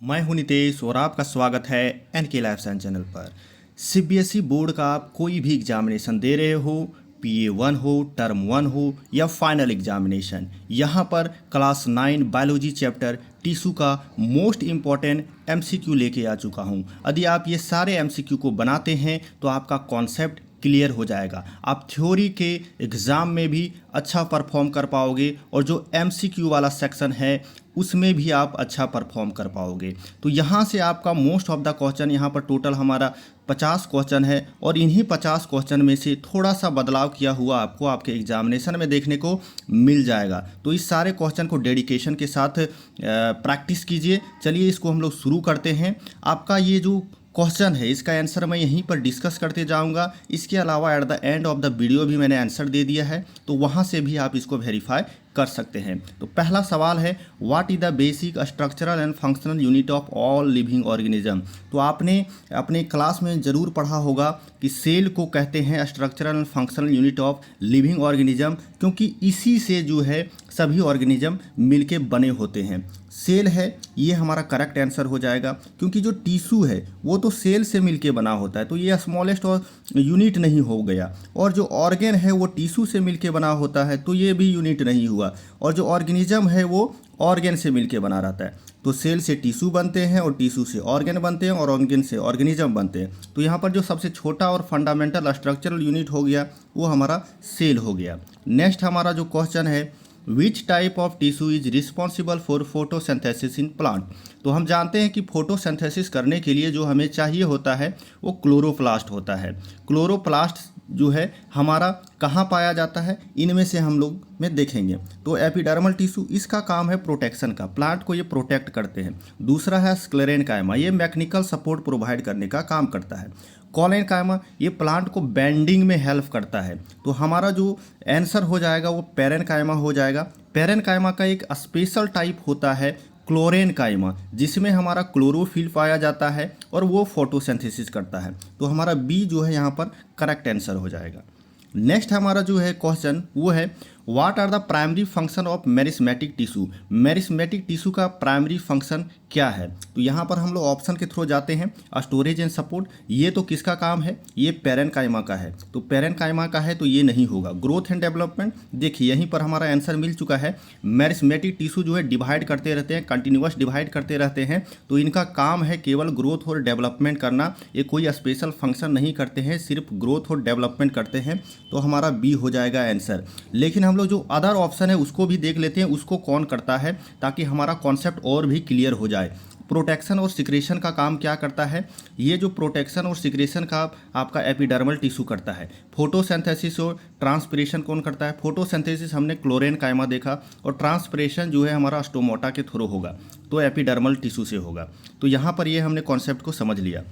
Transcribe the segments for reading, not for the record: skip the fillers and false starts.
मैं हूं नितेश और आपका स्वागत है एनके लाइफ साइंस चैनल पर। सीबीएसई बोर्ड का आप कोई भी एग्जामिनेशन दे रहे हो, PA1 हो, टर्म 1 हो या फाइनल एग्जामिनेशन, यहाँ पर क्लास 9 बायोलॉजी चैप्टर टिश्यू का मोस्ट इम्पॉर्टेंट MCQ लेके आ चुका हूँ। यदि आप ये सारे MCQ को बनाते हैं तो आपका कॉन्सेप्ट क्लियर हो जाएगा। आप थ्योरी के एग्ज़ाम में भी अच्छा परफॉर्म कर पाओगे और जो MCQ वाला सेक्शन है उसमें भी आप अच्छा परफॉर्म कर पाओगे। तो यहाँ से आपका मोस्ट ऑफ द क्वेश्चन, यहाँ पर टोटल हमारा 50 क्वेश्चन है और इन्हीं 50 क्वेश्चन में से थोड़ा सा बदलाव किया हुआ आपको आपके एग्जामिनेशन में देखने को मिल जाएगा। तो इस सारे क्वेश्चन को डेडिकेशन के साथ प्रैक्टिस कीजिए। चलिए इसको हम लोग शुरू करते हैं। आपका ये जो क्वेश्चन है इसका आंसर मैं यहीं पर डिस्कस करते जाऊंगा। इसके अलावा at the end of the video भी मैंने आंसर दे दिया है, तो वहां से भी आप इसको वेरीफाई कर सकते हैं। तो पहला सवाल है, what is the basic structural and functional unit of all living organism. तो आपने अपने क्लास में ज़रूर पढ़ा होगा कि सेल को कहते हैं structural and functional unit of living organism, क्योंकि इसी से जो है सभी ऑर्गेनिज्म मिलके बने होते हैं। सेल है ये हमारा करेक्ट आंसर हो जाएगा, क्योंकि जो टिश्यू है वो तो सेल से मिलके बना होता है, तो ये स्मॉलेस्ट और यूनिट नहीं हो गया। और जो ऑर्गेन है वो टिश्यू से मिलके बना होता है, तो ये भी यूनिट नहीं हुआ। और जो ऑर्गेनिज्म है वो ऑर्गेन से मिलके बना रहता है। तो सेल से टिश्यू बनते हैं और टिश्यू से ऑर्गेन बनते हैं और ऑर्गेन से ऑर्गेनिज्म बनते हैं। तो यहाँ पर जो सबसे छोटा और फंडामेंटल स्ट्रक्चरल यूनिट हो गया वो हमारा सेल हो गया। नेक्स्ट हमारा जो क्वेश्चन है, which type of tissue is responsible for photosynthesis in plant. तो हम जानते हैं कि फोटोसिंथेसिस करने के लिए जो हमें चाहिए होता है वो क्लोरोप्लास्ट होता है। क्लोरोप्लास्ट जो है हमारा कहाँ पाया जाता है, इनमें से हम लोग में देखेंगे। तो एपिडर्मल टिश्यू, इसका काम है प्रोटेक्शन का, प्लांट को ये प्रोटेक्ट करते हैं। दूसरा है स्क्लेरेनकाइमा, ये मैकेनिकल सपोर्ट प्रोवाइड करने का काम करता है। कॉलेनकाइमा, ये प्लांट को बेंडिंग में हेल्प करता है। तो हमारा जो आंसर हो जाएगा वो पेरेनकाइमा हो जाएगा। पेरेनकाइमा का एक स्पेशल टाइप होता है क्लोरेनकाइमा, जिसमें हमारा क्लोरोफिल पाया जाता है और वो फोटोसिंथेसिस करता है। तो हमारा बी जो है यहाँ पर करेक्ट आंसर हो जाएगा। नेक्स्ट हमारा जो है क्वेश्चन वो है, what are the primary function of meristematic tissue. Meristematic tissue का प्राइमरी फंक्शन क्या है। तो यहाँ पर हम लोग ऑप्शन के थ्रू जाते हैं। स्टोरेज एंड सपोर्ट, ये तो किसका काम है, ये पेरेनकाइमा का है। तो पेरेनकाइमा का है तो ये नहीं होगा। ग्रोथ एंड डेवलपमेंट, देखिए यहीं पर हमारा आंसर मिल चुका है। मेरिस्मेटिक टिश्यू जो है डिवाइड करते रहते हैं, कंटिन्यूअस डिवाइड करते रहते हैं, तो इनका काम है केवल ग्रोथ और डेवलपमेंट करना। ये कोई स्पेशल फंक्शन नहीं करते हैं, सिर्फ ग्रोथ और डेवलपमेंट करते हैं। तो हमारा बी हो जाएगा आंसर। लेकिन हम लोग जो अदर ऑप्शन है उसको भी देख लेते हैं, उसको कौन करता है, ताकि हमारा कॉन्सेप्ट और भी क्लियर हो जाए। प्रोटेक्शन और सिक्रेशन का काम क्या करता है, ये जो प्रोटेक्शन और सिक्रेशन का आपका एपिडर्मल टिश्यू करता है। फोटोसिंथेसिस और ट्रांसपिरेशन कौन करता है, फोटोसिंथेसिस हमने क्लोरेनकाइमा देखा, और ट्रांसपिरेशन जो है हमारा स्टोमोटा के थ्रू होगा, तो एपिडर्मल टिश्यू से होगा। तो यहाँ पर ये हमने कॉन्सेप्ट को समझ लिया।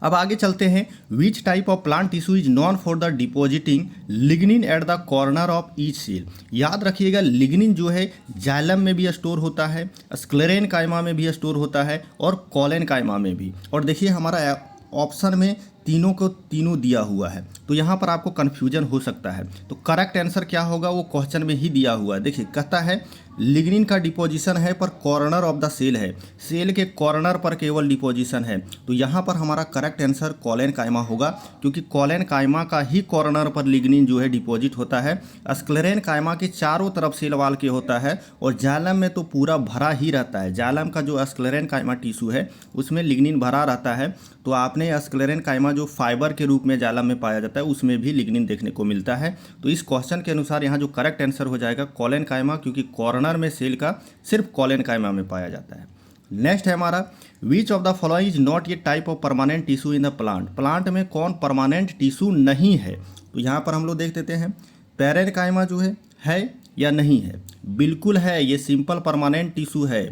अब आगे चलते हैं, which type of plant tissue is known for the depositing lignin at the corner of each cell. याद रखिएगा, लिग्निन जो है जाइलम में भी स्टोर होता है, स्क्लेरेनकाइमा में भी स्टोर होता है और कॉलेनकाइमा में भी। और देखिए हमारा ऑप्शन में तीनों को तीनों दिया हुआ है, तो यहाँ पर आपको कन्फ्यूजन हो सकता है। तो करेक्ट आंसर क्या होगा वो क्वेश्चन में ही दिया हुआ है। देखिए कहता है लिग्निन का डिपोजिशन है पर कॉर्नर ऑफ द सेल है, सेल के कॉर्नर पर केवल डिपोजिशन है। तो यहाँ पर हमारा करेक्ट आंसर कॉलेनकाइमा होगा, क्योंकि कॉलेनकाइमा का ही कॉर्नर पर लिग्निन जो है डिपॉजिट होता है। स्क्लेरेनकाइमा के चारों तरफ सेल वाल के होता है और जाइलम में तो पूरा भरा ही रहता है। जाइलम का जो स्क्लेरेनकाइमा टिश्यू है उसमें लिग्निन भरा रहता है। तो आपने स्क्लेरेनकाइमा जो फाइबर के रूप में जाइलम में पाया जाता है उसमें भी लिग्निन देखने को मिलता है। तो इस क्वेश्चन के अनुसार यहाँ जो करेक्ट आंसर हो जाएगा कॉलेनकाइमा, क्योंकि कॉर्नर में सेल का सिर्फ कॉलेनकाइमा में पाया जाता है। नेक्स्ट है हमारा, which of the following is not a type of permanent tissue in the plant. Plant में कौन परमानेंट टिश्यू नहीं है। तो यहाँ पर हम लोग देख देते हैं, पेरेनकाइमा जो है या नहीं है, बिल्कुल है, ये सिंपल परमानेंट टिश्यू है।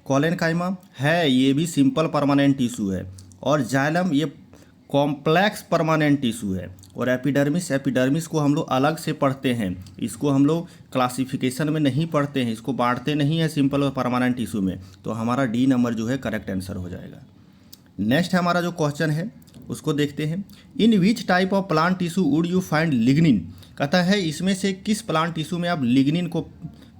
कॉलेनकाइमा है, ये भी सिंपल परमानेंट टिश्यू है। और जाइलम ये कॉम्प्लेक्स परमानेंट टिश्यू है। और एपिडर्मिस को हम लोग अलग से पढ़ते हैं, इसको हम लोग क्लासिफिकेशन में नहीं पढ़ते हैं, इसको बांटते नहीं है सिंपल और परमानेंट टिश्यू में। तो हमारा डी नंबर जो है करेक्ट आंसर हो जाएगा। नेक्स्ट हमारा जो क्वेश्चन है उसको देखते हैं, in which type of plant tissue would you find lignin. कहता है इसमें से किस प्लांट टिश्यू में आप लिग्निन को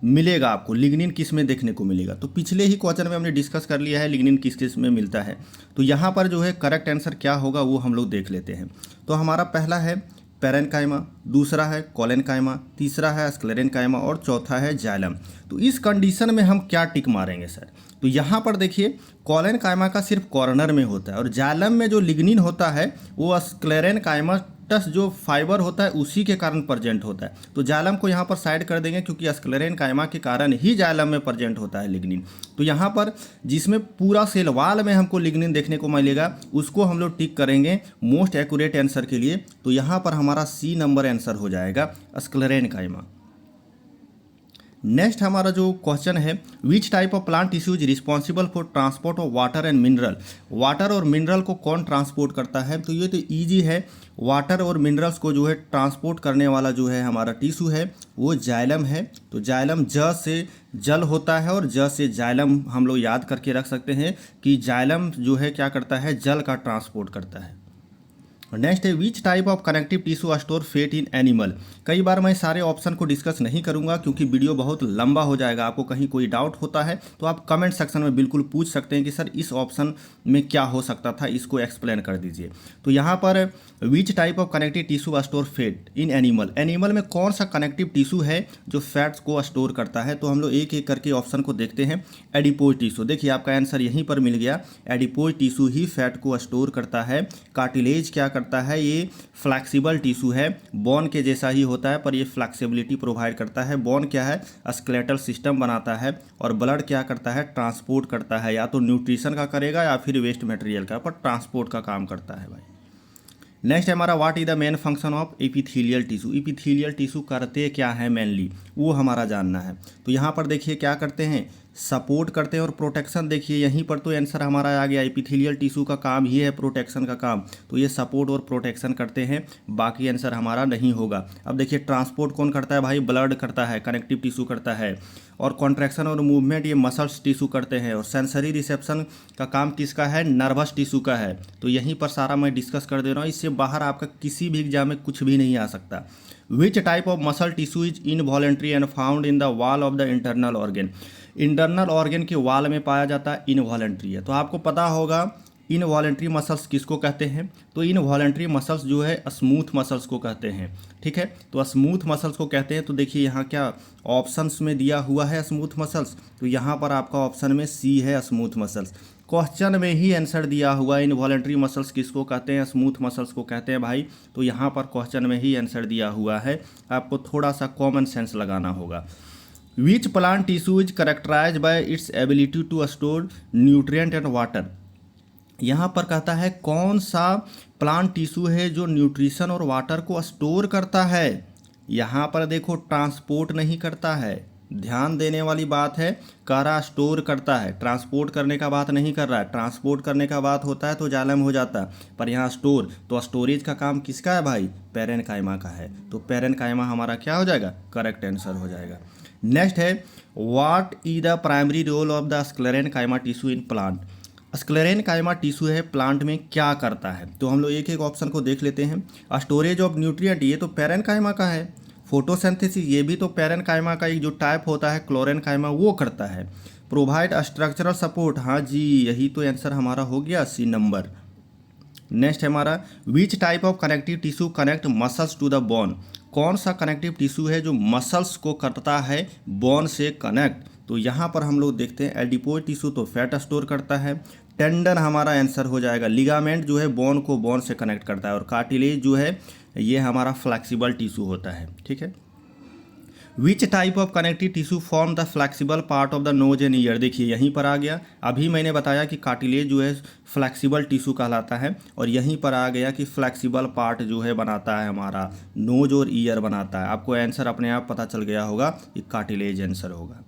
मिलेगा आपको, लिग्निन किस में देखने को मिलेगा। तो पिछले ही क्वेश्चन में हमने डिस्कस कर लिया है लिग्निन किस किस में मिलता है। तो यहाँ पर जो है करेक्ट आंसर क्या होगा वो हम लोग देख लेते हैं। तो हमारा पहला है पैरेन्काइमा, दूसरा है कोलेनकाइमा, तीसरा है स्क्लेरेन्काइमा और चौथा है जाइलम। तो इस कंडीशन में हम क्या टिक मारेंगे सर? तो यहाँ पर देखिए कोलेनकाइमा का सिर्फ कॉर्नर में होता है और जाइलम में जो लिग्निन होता है वो स्क्लेरेन्काइमाटस जो फाइबर होता है उसी के कारण प्रेजेंट होता है। तो जाइलम को यहाँ पर साइड कर देंगे क्योंकि स्क्लेरेन्काइमा के कारण ही जाइलम में प्रेजेंट होता है लिग्निन। तो यहाँ पर जिसमें पूरा सेल वाल में हमको लिग्निन देखने को मिलेगा उसको हम लोग टिक करेंगे मोस्ट एक्यूरेट आंसर के लिए। तो यहाँ पर हमारा सी नंबर आंसर हो जाएगा स्क्लेरेन्काइमा। नेक्स्ट हमारा जो क्वेश्चन है, which type of plant tissue is responsible for transport of water and mineral. Water और मिनरल को कौन ट्रांसपोर्ट करता है? तो ये तो इजी है, वाटर और मिनरल्स को जो है ट्रांसपोर्ट करने वाला जो है हमारा टिश्यू है वो जाइलम है। तो जाइलम ज से जल होता है और ज से जाइलम हम लोग याद करके रख सकते हैं कि जाइलम जो है क्या करता है, जल का ट्रांसपोर्ट करता है। नेक्स्ट है which type of connective tissue store fat in animal. कई बार मैं सारे ऑप्शन को डिस्कस नहीं करूंगा क्योंकि वीडियो बहुत लंबा हो जाएगा। आपको कहीं कोई डाउट होता है तो आप कमेंट सेक्शन में बिल्कुल पूछ सकते हैं कि सर इस ऑप्शन में क्या हो सकता था, इसको एक्सप्लेन कर दीजिए। तो यहाँ पर विच type of connective tissue store fat in animal, animal में कौन सा कनेक्टिव टिश्यू है जो फैट्स को स्टोर करता है। तो हम लोग एक एक करके ऑप्शन को देखते हैं। एडिपोज टिश्यू, देखिए आपका आंसर यहीं पर मिल गया, एडिपोज टिश्यू ही फैट को स्टोर करता है। कार्टिलेज क्या करता है, ये फ्लैक्सिबल टिश्यू है, बोन के जैसा ही होता है पर ये फ्लैक्सिबिलिटी प्रोवाइड करता है। बोन क्या है, स्केलेटल सिस्टम बनाता है और ब्लड क्या करता है, ट्रांसपोर्ट करता है, या तो न्यूट्रिशन का करेगा या फिर वेस्ट मटेरियल का, पर ट्रांसपोर्ट का काम करता है भाई। नेक्स्ट है हमारा what is the main function of epithelial tissue. Epithelial tissue करते क्या है मेनली, वो हमारा जानना है। तो यहाँ पर देखिए क्या करते हैं, सपोर्ट करते हैं और प्रोटेक्शन। देखिए यहीं पर तो आंसर हमारा आ गया, एपिथेलियल टिश्यू का काम ही है प्रोटेक्शन का काम, तो ये सपोर्ट और प्रोटेक्शन करते हैं, बाकी आंसर हमारा नहीं होगा। अब देखिए ट्रांसपोर्ट कौन करता है भाई, ब्लड करता है, कनेक्टिव टिश्यू करता है, और कॉन्ट्रैक्शन और मूवमेंट ये मसल्स टिश्यू करते हैं, और सेंसरी रिसेप्शन का काम किसका है, नर्वस टिश्यू का है। तो यहीं पर सारा मैं डिस्कस कर दे रहा हूँ, इससे बाहर आपका किसी भी एग्जाम में कुछ भी नहीं आ सकता। विच type of muscle tissue is involuntary and found in the wall of the internal organ. Internal organ के वाल में पाया जाता है, इनवॉलेंट्री है। तो आपको पता होगा इनवॉलेंट्री मसल्स किसको कहते हैं। तो इनवॉलेंट्री मसल्स जो है स्मूथ मसल्स को कहते हैं, ठीक है। तो स्मूथ मसल्स को कहते हैं। तो देखिए यहाँ क्या ऑप्शंस में दिया हुआ है स्मूथ मसल्स, तो यहाँ पर आपका ऑप्शन में सी है स्मूथ मसल्स। क्वेश्चन में ही आंसर दिया हुआ है इनवॉलेंट्री मसल्स किसको कहते हैं, स्मूथ मसल्स को कहते हैं भाई। तो यहाँ पर क्वेश्चन में ही आंसर दिया हुआ है, आपको थोड़ा सा कॉमन सेंस लगाना होगा। Which plant tissue is characterize by its ability to store nutrient and water. यहाँ पर कहता है कौन सा प्लांट टिश्यू है जो न्यूट्रिशन और वाटर को स्टोर करता है। यहाँ पर देखो ट्रांसपोर्ट नहीं करता है, ध्यान देने वाली बात है, करा स्टोर करता है, ट्रांसपोर्ट करने का बात नहीं कर रहा है। ट्रांसपोर्ट करने का बात होता है तो जाइलम हो जाता, पर यहाँ स्टोर, तो स्टोरेज का काम किसका है भाई, पैरेन्काइमा का है। तो पैरेन्काइमा हमारा क्या हो जाएगा, करेक्ट आंसर हो जाएगा। नेक्स्ट है what is the primary role of the sclerenchyma tissue in plant. Sclerenchyma tissue है प्लांट में क्या करता है। तो हम लोग एक एक ऑप्शन को देख लेते हैं। स्टोरेज ऑफ न्यूट्रिएंट, ये तो पैरेन्काइमा का है। फोटोसिंथेसिस, ये भी तो पैरेन्काइमा का एक जो टाइप होता है क्लोरेन्काइमा वो करता है। प्रोवाइड स्ट्रक्चरल सपोर्ट, हाँ जी यही तो आंसर हमारा हो गया, सी नंबर। नेक्स्ट है हमारा which type of connective tissue connect muscles to the bone. कौन सा कनेक्टिव टिश्यू है जो मसल्स को करता है बोन से कनेक्ट। तो यहाँ पर हम लोग देखते हैं एडिपोज टिश्यू तो फैट स्टोर करता है, टेंडन हमारा आंसर हो जाएगा, लिगामेंट जो है बोन को बोन से कनेक्ट करता है, और कार्टिलेज जो है ये हमारा फ्लैक्सिबल टिश्यू होता है, ठीक है। Which type of connective tissue form the flexible part of the nose and year. देखिए यहीं पर आ गया, अभी मैंने बताया कि कार्टिलेज जो है फ्लैक्सिबल टिश्यू कहलाता है, और यहीं पर आ गया कि फ्लैक्सिबल पार्ट जो है बनाता है हमारा नोज और ईयर बनाता है। आपको आंसर अपने आप पता चल गया होगा कि कार्टिलेज आंसर होगा।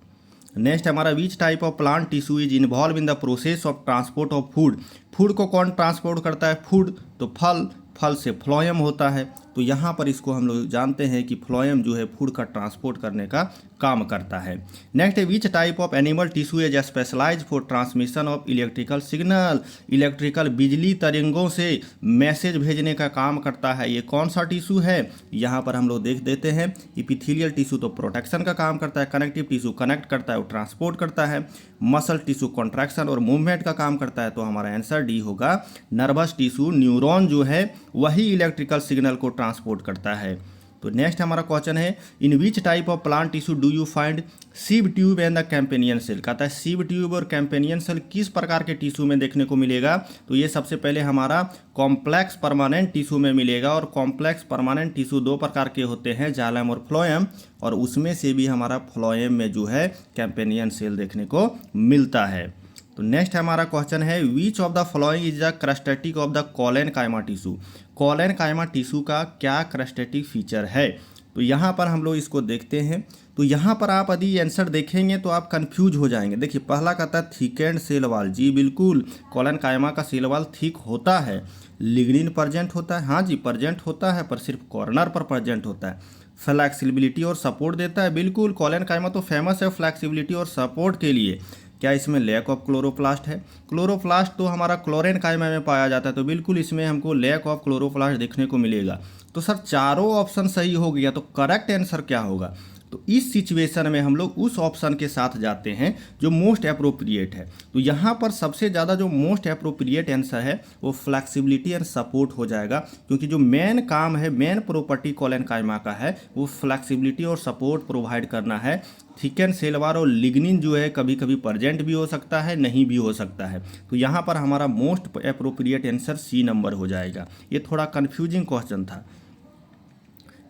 नेक्स्ट हमारा which type of plant tissue is involve in the process of transport of food. Food को कौन ट्रांसपोर्ट करता है, फूड तो फल, फल से फ्लोएम होता है, तो यहाँ पर इसको हम लोग जानते हैं कि फ्लोएम जो है फूड का ट्रांसपोर्ट करने का काम करता है। नेक्स्ट है which type of animal tissue is specialize for transmission of electrical signal. Electrical बिजली तरंगों से मैसेज भेजने का काम करता है, ये कौन सा टिश्यू है? यहाँ पर हम लोग देख देते हैं। इपिथेलियल टिश्यू तो प्रोटेक्शन का काम करता है, कनेक्टिव टिश्यू कनेक्ट करता है और ट्रांसपोर्ट करता है, मसल टिश्यू कॉन्ट्रैक्शन और मूवमेंट का काम करता है। तो हमारा आंसर डी होगा। नर्वस टिश्यू न्यूरॉन जो है वही इलेक्ट्रिकल सिग्नल को ट्रांसपोर्ट करता है। तो नेक्स्ट हमारा क्वेश्चन है in which type of plant tissue do you find sieve tube and the companion cell. कहता है सीव ट्यूब और कैम्पेनियन सेल किस प्रकार के टिश्यू में देखने को मिलेगा? तो ये सबसे पहले हमारा कॉम्प्लेक्स परमानेंट टिश्यू में मिलेगा, और कॉम्प्लेक्स परमानेंट टिश्यू दो प्रकार के होते हैं, जाइलम और फ्लोएम, और उसमें से भी हमारा फ्लोएम में जो है कैम्पेनियन सेल देखने को मिलता है। तो नेक्स्ट हमारा क्वेश्चन है which of the following is the characteristic of the collenchyma tissue. Collenchyma tissue का क्या क्रस्टेटिक फीचर है? तो यहाँ पर हम लोग इसको देखते हैं। तो यहाँ पर आप यदि आंसर देखेंगे तो आप कंफ्यूज हो जाएंगे। देखिए पहला कहता है थिकेंड सेल वॉल, जी बिल्कुल कोलेनकाइमा का सेल वॉल थिक होता है। लिग्निन प्रेजेंट होता है, हाँ जी प्रेजेंट होता है, पर सिर्फ कॉर्नर पर प्रेजेंट होता है। फ्लैक्सिबिलिटी और सपोर्ट देता है, बिल्कुल कोलेनकाइमा तो फेमस है फ्लैक्सिबिलिटी और सपोर्ट के लिए। क्या इसमें लैक ऑफ क्लोरोप्लास्ट है? क्लोरोप्लास्ट तो हमारा क्लोरेनकाइमा में पाया जाता है, तो बिल्कुल इसमें हमको लैक ऑफ क्लोरोप्लास्ट देखने को मिलेगा। तो सर चारों ऑप्शन सही हो गया, तो करेक्ट आंसर क्या होगा? तो इस सिचुएशन में हम लोग उस ऑप्शन के साथ जाते हैं जो मोस्ट अप्रोप्रिएट है। तो यहाँ पर सबसे ज़्यादा जो मोस्ट अप्रोप्रिएट आंसर है वो फ्लैक्सिबिलिटी एंड सपोर्ट हो जाएगा, क्योंकि जो मेन काम है, मेन प्रॉपर्टी कोलेनकाइमा का है वो फ्लैक्सिबिलिटी और सपोर्ट प्रोवाइड करना है। थिकन सेल वॉल और लिग्निन जो है कभी कभी प्रेजेंट भी हो सकता है, नहीं भी हो सकता है। तो यहाँ पर हमारा most appropriate answer C number हो जाएगा। ये थोड़ा कन्फ्यूजिंग क्वेश्चन था।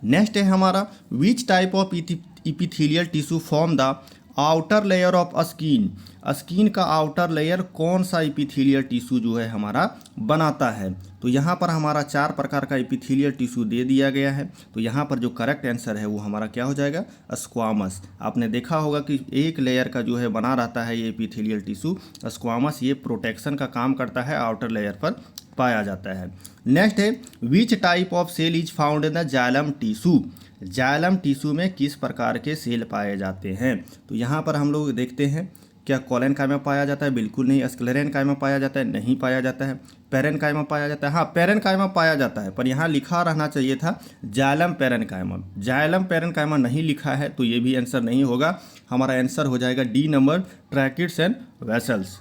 नेक्स्ट है हमारा which type of epithelial tissue form the outer layer of skin. Skin का आउटर लेयर कौन सा इपिथेलियल टिश्यू जो है हमारा बनाता है? तो यहाँ पर हमारा 4 प्रकार का इपिथेलियल टिश्यू दे दिया गया है। तो यहाँ पर जो करेक्ट आंसर है वो हमारा क्या हो जाएगा? स्क्वामस। आपने देखा होगा कि एक लेयर का जो है बना रहता है ये इपिथेलियल टिश्यू स्क्वामस, ये प्रोटेक्शन का काम करता है, आउटर लेयर पर पाया जाता है। नेक्स्ट है which type of cell is found in the xylem tissue. Xylem tissue में किस प्रकार के सेल पाए जाते हैं? तो यहाँ पर हम लोग देखते हैं क्या कोलेनकाइमा पाया जाता है? बिल्कुल नहीं। स्क्लेरेनकाइमा पाया जाता है? नहीं पाया जाता है। पेरेनकाइमा पाया जाता है? हाँ पेरेनकाइमा पाया जाता है, पर यहाँ लिखा रहना चाहिए था जाइलम पेरेनकाइमा। जाइलम पेरेनकाइमा नहीं लिखा है, तो ये भी आंसर नहीं होगा। हमारा आंसर हो जाएगा D number, tracheids and vessels.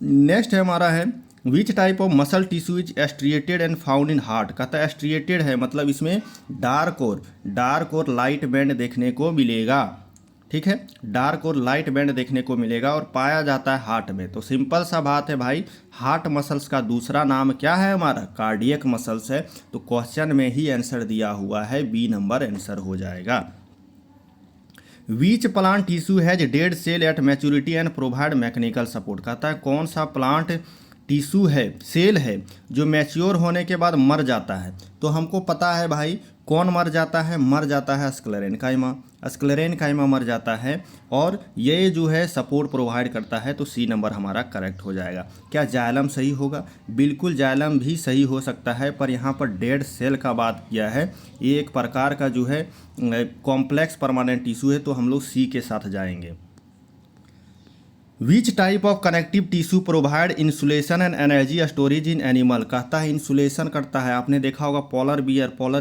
Next है हमारा है which type of muscle tissue is striated and found in heart. कहता है एस्ट्रिएटेड है मतलब इसमें डार्क और लाइट बैंड देखने को मिलेगा। ठीक है, डार्क और लाइट बैंड देखने को मिलेगा और पाया जाता है हार्ट में। तो सिंपल सा बात है भाई, हार्ट मसल्स का दूसरा नाम क्या है? हमारा कार्डियक मसल्स है। तो क्वेश्चन में ही आंसर दिया हुआ है, बी नंबर आंसर हो जाएगा। Which plant tissue has dead cell at maturity and provide mechanical support. कहता है कौन सा प्लांट टिश्यू है, सेल है जो मैच्योर होने के बाद मर जाता है? तो हमको पता है भाई कौन मर जाता है, मर जाता है स्क्लेरेनकाइमा। स्क्लेरेनकाइमा मर जाता है और ये जो है सपोर्ट प्रोवाइड करता है। तो सी नंबर हमारा करेक्ट हो जाएगा। क्या जाइलम सही होगा? बिल्कुल जाइलम भी सही हो सकता है, पर यहाँ पर डेड सेल का बात किया है। ये एक प्रकार का जो है कॉम्प्लेक्स परमानेंट टिश्यू है, तो हम लोग सी के साथ जाएंगे। Which type of connective tissue provide insulation and energy storage in animal. कहता है इंसुलेशन करता है। आपने देखा होगा पोलर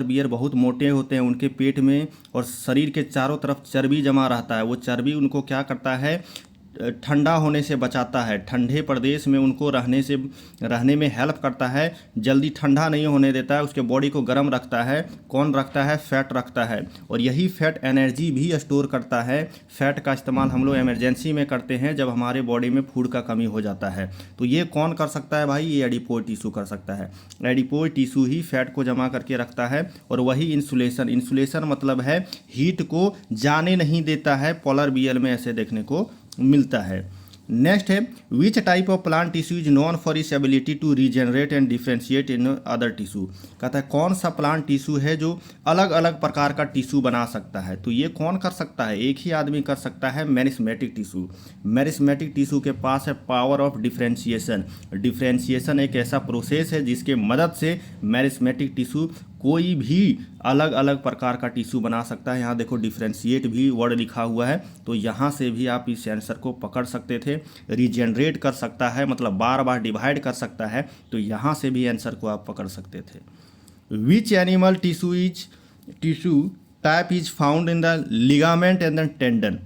बियर बहुत मोटे होते हैं, उनके पेट में और शरीर के चारों तरफ चर्बी जमा रहता है। वो चर्बी उनको क्या करता है? ठंडा होने से बचाता है, ठंडे प्रदेश में उनको रहने में हेल्प करता है, जल्दी ठंडा नहीं होने देता है, उसके बॉडी को गर्म रखता है। कौन रखता है? फैट रखता है, और यही फैट एनर्जी भी स्टोर करता है। फैट का इस्तेमाल हम लोग इमरजेंसी में करते हैं जब हमारे बॉडी में फूड का कमी हो जाता है। तो ये कौन कर सकता है भाई? ये एडिपोइड टिश्यू कर सकता है। एडिपोइड टिश्यू ही फैट को जमा करके रखता है, और वही इंसुलेशन मतलब है हीट को जाने नहीं देता है। पोलर बियर में ऐसे देखने को मिलता है। नेक्स्ट है which type of plant tissue is known for its ability to regenerate and differentiate in other tissue. कहता है कौन सा प्लांट टिश्यू है जो अलग अलग प्रकार का टिश्यू बना सकता है। तो ये कौन कर सकता है, एक ही आदमी कर सकता है, मेरिस्मेटिक टिश्यू। मेरिस्मेटिक टिश्यू के पास है पावर ऑफ डिफ्रेंशिएशन। डिफ्रेंशिएशन एक ऐसा प्रोसेस है जिसके मदद से मेरिस्मेटिक टिश्यू कोई भी अलग अलग प्रकार का टिश्यू बना सकता है। यहाँ देखो डिफ्रेंशिएट भी वर्ड लिखा हुआ है, तो यहाँ से भी आप इस आंसर को पकड़ सकते थे। रीजनरेट कर सकता है मतलब बार बार डिवाइड कर सकता है, तो यहाँ से भी आंसर को आप पकड़ सकते थे। Which animal tissue type is found in the ligament and the tendon.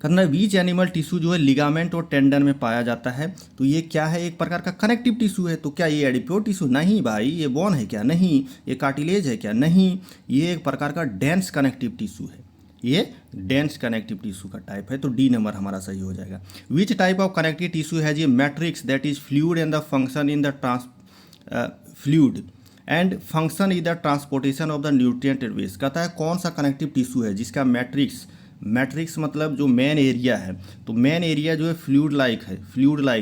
कहना बीच एनिमल टिश्यू जो है लिगामेंट और टेंडन में पाया जाता है। तो ये क्या है, एक प्रकार का कनेक्टिव टिश्यू है। तो क्या ये एडिपोज टिश्यू? नहीं भाई। ये बोन है क्या? नहीं। ये कार्टिलेज है क्या? नहीं। ये एक प्रकार का डेंस कनेक्टिव टिश्यू है। ये डेंस कनेक्टिव टिश्यू का टाइप है, तो डी नंबर हमारा सही हो जाएगा। Which type of connective tissue has a matrix that is fluid and the function in the fluid and function is the transportation of the nutrient waste. कहता है कौन सा कनेक्टिव टिश्यू है जिसका मैट्रिक्स मतलब जो मेन एरिया है, तो मेन एरिया जो है फ्लूइड लाइक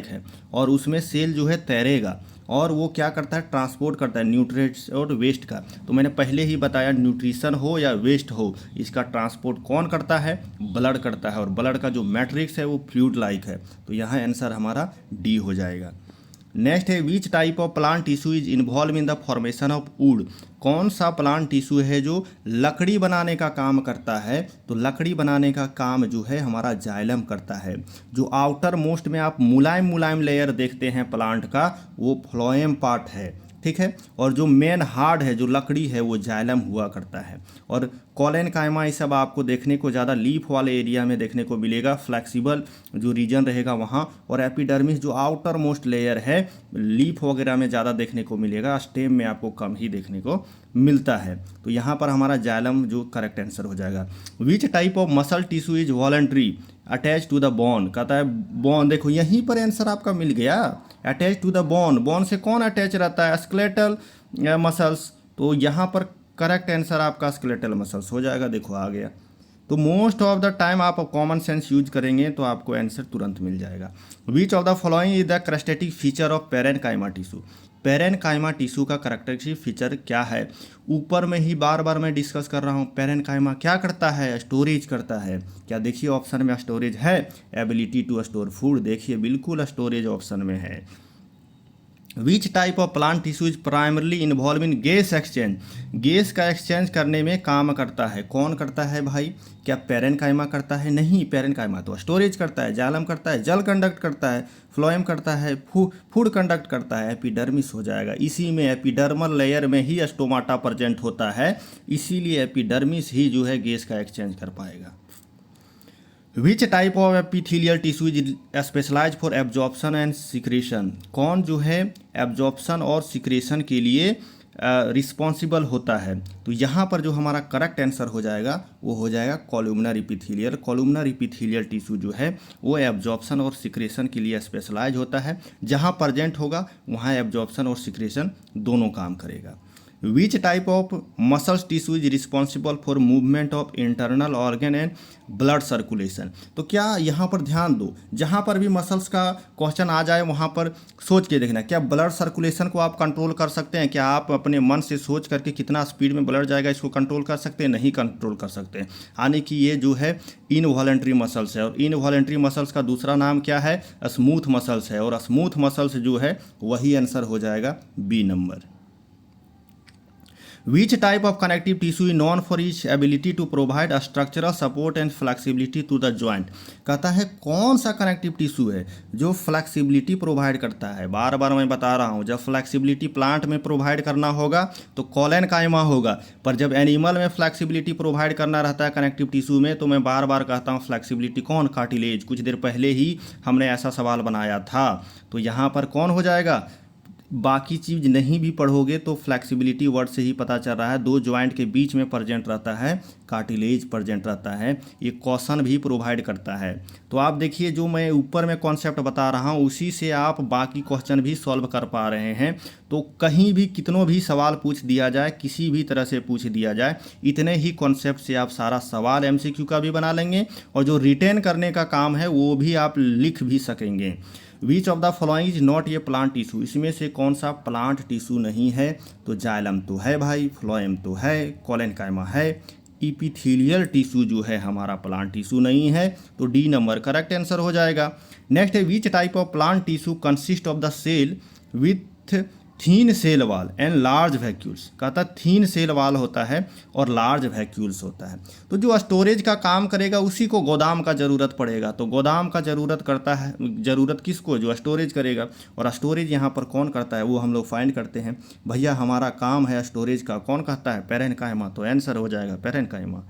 है और उसमें सेल जो है तैरेगा और वो क्या करता है, ट्रांसपोर्ट करता है न्यूट्रिएंट्स और वेस्ट का। तो मैंने पहले ही बताया न्यूट्रिशन हो या वेस्ट हो, इसका ट्रांसपोर्ट कौन करता है? ब्लड करता है, और ब्लड का जो मैट्रिक्स है वो फ्लूइड लाइक है। तो यहाँ आंसर हमारा डी हो जाएगा। नेक्स्ट है which type of plant tissue is involve in the formation of would. कौन सा प्लांट टिश्यू है जो लकड़ी बनाने का काम करता है? तो लकड़ी बनाने का काम जो है हमारा जाइलम करता है। जो आउटर मोस्ट में आप मुलायम लेयर देखते हैं प्लांट का, वो फ्लोएम पार्ट है, ठीक है। और जो मेन हार्ड है, जो लकड़ी है, वो जाइलम हुआ करता है। और कॉलेन कायमा ये सब आपको देखने को ज़्यादा लीफ वाले एरिया में देखने को मिलेगा, फ्लेक्सिबल जो रीजन रहेगा वहाँ। और एपिडर्मिस जो आउटर मोस्ट लेयर है, लीफ वगैरह में ज़्यादा देखने को मिलेगा, स्टेम में आपको कम ही देखने को मिलता है। तो यहाँ पर हमारा जाइलम जो करेक्ट आंसर हो जाएगा। Which type of muscle tissue is voluntary attach to the bone. कहता है बोन, देखो यहीं पर आंसर आपका मिल गया, attach to the bone. Bone से कौन अटैच रहता है? Skeletal muscles. तो यहाँ पर करेक्ट आंसर आपका स्केलेटल मसल्स हो जाएगा। देखो आ गया। तो मोस्ट ऑफ द टाइम आप कॉमन सेंस यूज करेंगे तो आपको आंसर तुरंत मिल जाएगा। Which of the following is the characteristic feature of parenchyma tissue. Parenchyma tissue का कैरेक्टरिस्टिक फीचर क्या है? ऊपर में ही बार बार मैं डिस्कस कर रहा हूँ, पेरेन्काइमा क्या करता है? स्टोरेज करता है। क्या देखिए ऑप्शन में स्टोरेज है? एबिलिटी टू स्टोर फूड, देखिए बिल्कुल स्टोरेज ऑप्शन में है। Which type of plant tissue is primarily involve in gas exchange. Gas का एक्सचेंज करने में काम करता है। कौन करता है भाई? क्या पेरेन्काइमा करता है? नहीं, पेरेन्काइमा तो स्टोरेज करता है, जाइलम करता है, जल कंडक्ट करता है, फ्लोएम करता है, फूड कंडक्ट करता है। एपिडर्मिस हो जाएगा। इसी में एपिडर्मल लेयर में ही स्टोमाटा प्रेजेंट होता है, इसीलिए एपिडर्मिस ही जो है गैस का एक्सचेंज कर पाएगा। Which type of epithelial tissue is specialize for absorption and secretion. कौन जो है एब्जॉर्प्शन और सिक्रेशन के लिए रिस्पॉन्सिबल होता है? तो यहाँ पर जो हमारा करेक्ट आंसर हो जाएगा वो हो जाएगा columnar epithelial. Columnar epithelial tissue जो है वो एब्जॉर्प्शन और सिक्रेशन के लिए स्पेशलाइज होता है। जहाँ प्रेजेंट होगा वहाँ एब्जॉर्प्शन और सिक्रेशन दोनों काम करेगा। विच type of muscles tissue is responsible for movement of internal organ and blood circulation. तो क्या यहाँ पर ध्यान दो, जहाँ पर भी मसल्स का क्वेश्चन आ जाए वहाँ पर सोच के देखना, क्या ब्लड सर्कुलेशन को आप कंट्रोल कर सकते हैं? क्या आप अपने मन से सोच करके कितना स्पीड में ब्लड जाएगा इसको कंट्रोल कर सकते हैं? नहीं कंट्रोल कर सकते हैं। यानी कि ये जो है इनवॉलंटरी मसल्स है, और इनवॉलंटरी मसल्स का दूसरा नाम क्या है? स्मूथ मसल्स है, और स्मूथ मसल्स जो है वही आंसर हो जाएगा B number. Which type of connective tissue is known for its ability to provide structural support and flexibility to the joint. कहता है कौन सा कनेक्टिव टिश्यू है जो फ्लेक्सिबिलिटी प्रोवाइड करता है? बार बार मैं बता रहा हूँ, जब फ्लेक्सिबिलिटी प्लांट में प्रोवाइड करना होगा तो कॉलेनकाइमा होगा, पर जब एनिमल में फ्लेक्सिबिलिटी प्रोवाइड करना रहता है कनेक्टिव टिश्यू में, तो मैं बार बार कहता हूँ फ्लेक्सिबिलिटी कौन? कार्टिलेज। कुछ देर पहले ही हमने ऐसा सवाल बनाया था। तो यहाँ पर कौन हो जाएगा? बाकी चीज़ नहीं भी पढ़ोगे तो फ्लेक्सिबिलिटी वर्ड से ही पता चल रहा है, दो जॉइंट के बीच में प्रेजेंट रहता है कार्टिलेज प्रेजेंट रहता है, ये कॉशन भी प्रोवाइड करता है। तो आप देखिए जो मैं ऊपर में कॉन्सेप्ट बता रहा हूँ उसी से आप बाकी क्वेश्चन भी सॉल्व कर पा रहे हैं। तो कहीं भी कितनों भी सवाल पूछ दिया जाए, किसी भी तरह से पूछ दिया जाए, इतने ही कॉन्सेप्ट से आप सारा सवाल एमसीक्यू का भी बना लेंगे और जो रिटेन करने का काम है वो भी आप लिख भी सकेंगे। विच of the following is not ये प्लांट टिश्यू, इसमें से कौन सा प्लांट टिश्यू नहीं है? तो जाइलम तो है भाई, फ्लोएम तो है, कोलेनकाइमा है, इपिथेलियल टिश्यू जो है हमारा प्लांट टिश्यू नहीं है, तो डी नंबर करेक्ट आंसर हो जाएगा। नेक्स्ट है which type of plant tissue consist of the cell with thin cell wall and large vacuoles. कहता थीन सेल वाल होता है और लार्ज वैक्यूल्स होता है। तो जो स्टोरेज का काम करेगा उसी को गोदाम का ज़रूरत पड़ेगा। तो गोदाम का ज़रूरत करता है, ज़रूरत किसको? जो स्टोरेज करेगा। और स्टोरेज यहाँ पर कौन करता है वो हम लोग फाइंड करते हैं। भैया हमारा काम है स्टोरेज का, कौन कहता है? पेरेन्काइमा। तो आंसर हो जाएगा parenchyma.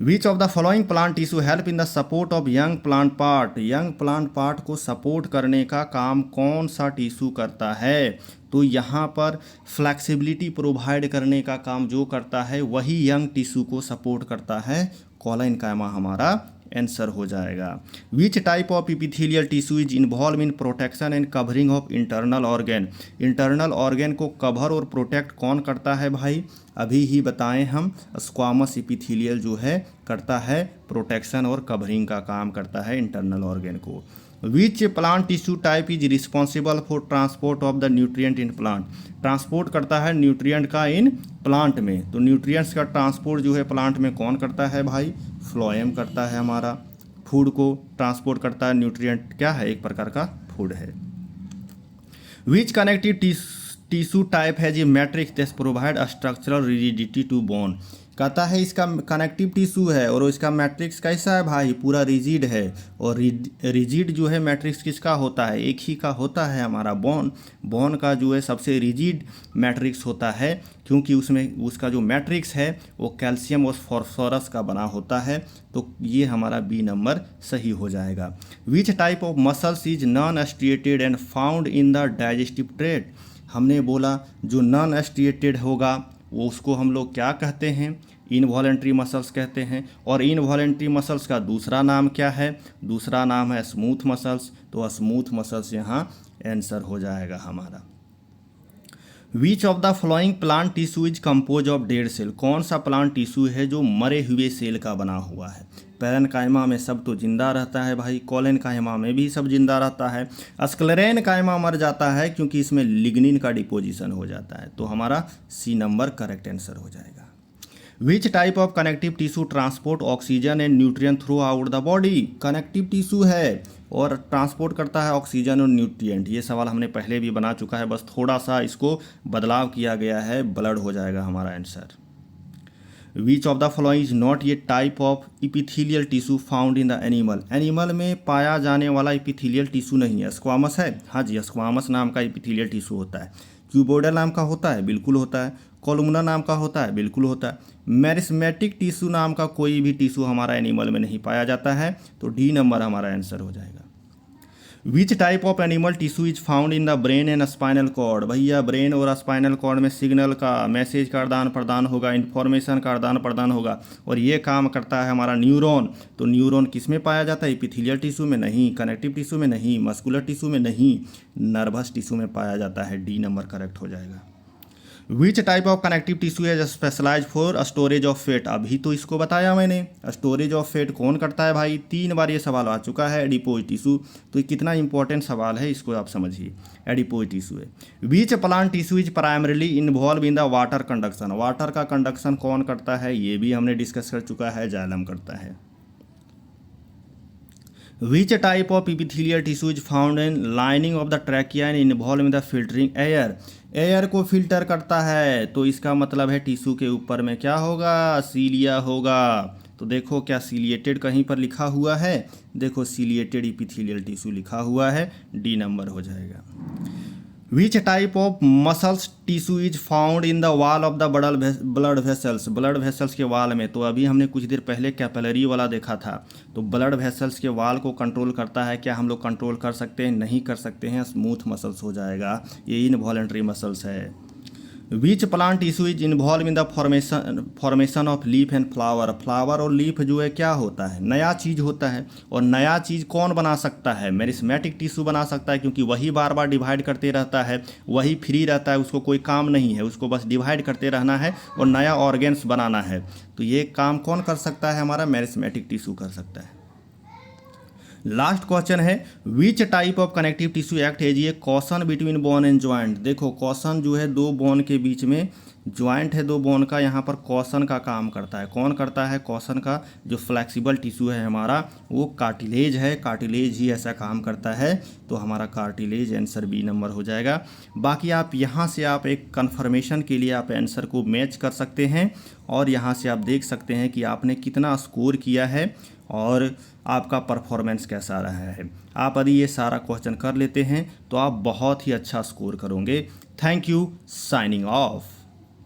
Which of the following plant tissue help in the support of young plant part, young plant part को सपोर्ट करने का काम कौन सा टिश्यू करता है? तो यहाँ पर फ्लेक्सिबिलिटी प्रोवाइड करने का काम जो करता है वही यंग टिश्यू को सपोर्ट करता है, कोलेनकाइमा हमारा आंसर हो जाएगा। Which type of epithelial tissue is involve in protection and covering of internal organ, internal organ को कवर और प्रोटेक्ट कौन करता है भाई? अभी ही बताएं हम, स्क्वामस इपिथेलियल जो है करता है प्रोटेक्शन और कवरिंग का काम करता है इंटरनल ऑर्गेन को। विच plant tissue type is responsible for transport of the nutrient in plant, transport करता है न्यूट्रिएंट का इन प्लांट में। तो न्यूट्रिएंट्स का ट्रांसपोर्ट जो है प्लांट में कौन करता है भाई? फ्लोएम करता है हमारा। फूड को ट्रांसपोर्ट करता है, न्यूट्रिएंट क्या है? एक प्रकार का फूड है। विच कनेक्टिव टिश्यू टाइप है जी matrix that provide structural rigidity to bone, कहता है इसका कनेक्टिव टिश्यू है और इसका मैट्रिक्स कैसा है भाई? पूरा रिजिड है। और रिजिड जो है मैट्रिक्स किसका होता है? एक ही का होता है हमारा बोन। बोन का जो है सबसे रिजिड मैट्रिक्स होता है क्योंकि उसमें उसका जो मैट्रिक्स है वो कैल्शियम और फॉस्फोरस का बना होता है। तो ये हमारा बी नंबर सही हो जाएगा। Which type of muscles is non striated and found in the digestive tract, हमने बोला जो नॉन स्ट्रिएटेड होगा वो उसको हम लोग क्या कहते हैं? इनवॉलेंट्री मसल्स कहते हैं। और इनवॉलेंट्री मसल्स का दूसरा नाम क्या है? दूसरा नाम है स्मूथ मसल्स। तो स्मूथ मसल्स यहाँ आंसर हो जाएगा हमारा। Which of the following plant tissue is compose of dead cell, कौन सा प्लांट टिश्यू है जो मरे हुए सेल का बना हुआ है? पेरेन्काइमा में सब तो जिंदा रहता है भाई, कोलेनकाइमा में भी सब जिंदा रहता है, स्क्लेरेनकाइमा मर जाता है क्योंकि इसमें लिग्निन का डिपोजिशन हो जाता है। तो हमारा सी नंबर करेक्ट आंसर हो जाएगा। Which type of connective tissue transport oxygen and nutrient through out the body, connective tissue है और ट्रांसपोर्ट करता है ऑक्सीजन और न्यूट्रिएंट। ये सवाल हमने पहले भी बना चुका है, बस थोड़ा सा इसको बदलाव किया गया है, ब्लड हो जाएगा हमारा answer. Which of the following is not a type of epithelial tissue found in the animal, animal में पाया जाने वाला इपिथेलियल टिश्यू नहीं है। स्क्वामस है, हाँ जी स्क्वामस नाम का इपिथेलियल टिश्यू होता है। क्यूबोइडल नाम का होता है, बिल्कुल होता है। कोलुमना नाम का होता है, बिल्कुल होता है। मेरिस्मेटिक टिश्यू नाम का कोई भी टिश्यू हमारा एनिमल में नहीं पाया जाता है। तो डी नंबर हमारा आंसर हो जाएगा। Which type of animal tissue is found in the brain and spinal cord, भैया ब्रेन और स्पाइनल कॉर्ड में सिग्नल का, मैसेज का आदान प्रदान होगा, इन्फॉर्मेशन का आदान प्रदान होगा और ये काम करता है हमारा न्यूरॉन। तो न्यूरॉन किस में पाया जाता है? इपिथेलियल टिश्यू में नहीं, कनेक्टिव टिश्यू में नहीं, मस्कुलर टिश्यू में नहीं, नर्वस टिश्यू में पाया जाता है। डी नंबर करेक्ट हो जाएगा। Which type of connective tissue is specialised for storage of fat, अभी तो इसको बताया मैंने। स्टोरेज ऑफ फैट कौन करता है भाई? 3 बार ये सवाल आ चुका है, एडिपोज टिश्यू। तो ये कितना इंपॉर्टेंट सवाल है इसको आप समझिए, एडिपोज टिश्यू है। विच plant tissue is primarily involve in the water conduction, water का कंडक्शन कौन करता है? ये भी हमने डिस्कस कर चुका है, जाइलम करता है। Which type of epithelial tissue is found in lining of the trachea and involve in the filtering air, air को फिल्टर करता है। तो इसका मतलब है टिश्यू के ऊपर में क्या होगा? सीलिया होगा। तो देखो क्या सीलिएटेड कहीं पर लिखा हुआ है? देखो सीलिएटेड इपिथेलियल टिश्यू लिखा हुआ है, डी नंबर हो जाएगा। Which type of muscles tissue is found in the wall of the blood vessels के वाल में। तो अभी हमने कुछ देर पहले कैपिलरी वाला देखा था। तो ब्लड वेसल्स के वाल को कंट्रोल करता है क्या? हम लोग कंट्रोल कर सकते हैं? नहीं कर सकते हैं, स्मूथ मसल्स हो जाएगा। ये इनवॉलेंट्री मसल्स है। विच plant tissue is involve in the formation of leaf and flower. Flower और लीफ जो है क्या होता है? नया चीज़ होता है। और नया चीज़ कौन बना सकता है? मेरिस्मेटिक टिश्यू बना सकता है, क्योंकि वही बार बार डिवाइड करते रहता है, वही फ्री रहता है, उसको कोई काम नहीं है, उसको बस डिवाइड करते रहना है और नया ऑर्गेन्स बनाना है। तो ये काम कौन कर सकता है? हमारा मेरिस्मेटिक टिश्यू कर सकता है। लास्ट क्वेश्चन है, which type of connective tissue act as a cushion between bone and joint. देखो कॉशन जो है दो बोन के बीच में, ज्वाइंट है दो बोन का, यहाँ पर कॉशन का काम करता है। कौन करता है? कॉशन का जो फ्लेक्सिबल टिश्यू है हमारा वो कार्टिलेज है, कार्टिलेज ही ऐसा काम करता है। तो हमारा कार्टिलेज आंसर बी नंबर हो जाएगा। बाकी आप यहाँ से आप एक कन्फर्मेशन के लिए आप आंसर को मैच कर सकते हैं और यहाँ से आप देख सकते हैं कि आपने कितना स्कोर किया है और आपका परफॉर्मेंस कैसा रहा है। आप यदि ये सारा क्वेश्चन कर लेते हैं तो आप बहुत ही अच्छा स्कोर करोगे। Thank you, signing off.